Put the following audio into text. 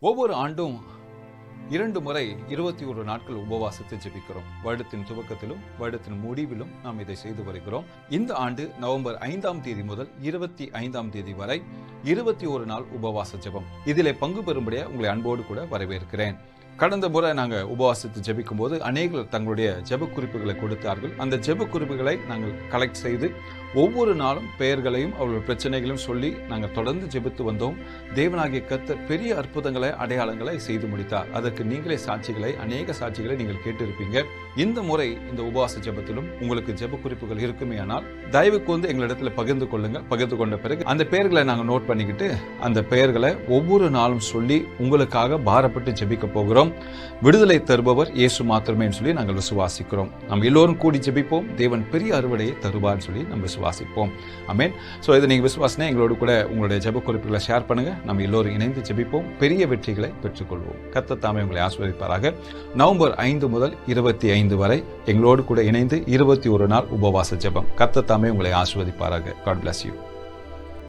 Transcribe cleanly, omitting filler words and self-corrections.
ஒவ்வொரு ஆண்டும் 2 முறை 21 நாட்கள் உபவாசத்தை ஜெபிக்கிறோம். வருடத்தின் துவக்கத்திலும் வருடத்தின் முடிவிலும் நாம் இதை செய்து வருகிறோம். இந்த ஆண்டு நவம்பர் 5ஆம் தேதி முதல் 25ஆம் தேதி வரை 21 நாள் உபவாச ஜெபம். இதிலே பங்கு பெறும்படியா உங்களை அன்போடு கூட வரவேற்கிறேன். கடந்த முறை நாங்கள் உபவாசத்தை ஜெபிக்கும் போது அநேகர் தங்களுடைய ஜெப குறிப்புகளை கொடுத்தார்கள். அந்த ஜெப குறிப்புகளை நாங்கள் கலெக்ட் செய்து ஒவ்வொரு நாளும் பெயர்களையும் அவர்கள் பிரச்சனைகளையும் சொல்லி நாங்கள் தொடர்ந்து ஜெபித்து வந்தோம். தேவனாகிய கர்த்தர் பெரிய அற்புதங்களை அடையாளங்களை செய்து முடித்தார். அதற்கு நீங்களே சாட்சிகளை அநேக சாட்சிகளை நீங்கள் கேட்டிருப்பீங்க. இந்த முறை இந்த உபவாச ஜெபத்திலும் உங்களுக்கு ஜெப குறிப்புகள் இருக்குமே ஆனால் தயவு கூர்ந்து எங்களிடத்தில் பகிர்ந்து கொள்ளுங்க. பகிர்ந்து கொண்ட பிறகு அந்த பெயர்களை நாங்கள் நோட் பண்ணிக்கிட்டு அந்த பெயர்களை ஒவ்வொரு நாளும் சொல்லி உங்களுக்காக பாரப்பட்டு ஜெபிக்க போகிறோம். விடுதலை தருபவர் இயேசு மாத்திரமே சொல்லி நாங்கள் விசுவாசிக்கிறோம். நம்ம எல்லோரும் கூடி ஜெபிப்போம். தேவன் பெரிய அறுவடையை தருவார்னு சொல்லி நம்ம விசுவாசிப்போம். ஆமென். ஸோ இதை நீங்கள் விசுவாசனை எங்களோடு கூட உங்களுடைய ஜெப குறிப்புகளை ஷேர் பண்ணுங்க. நம்ம எல்லோரும் இணைந்து ஜெபிப்போம். பெரிய வெற்றிகளை பெற்றுக்கொள்வோம். கர்த்தர் தாமே உங்களை ஆசீர்வதிப்பாராக. நவம்பர் 5 முதல் 25 வரை எங்களோடு கூட இணைந்து 21 நாள் உபவாச ஜெபம். கர்த்தர் தாமே உங்களை ஆசீர்வதிப்பாராக. God bless you.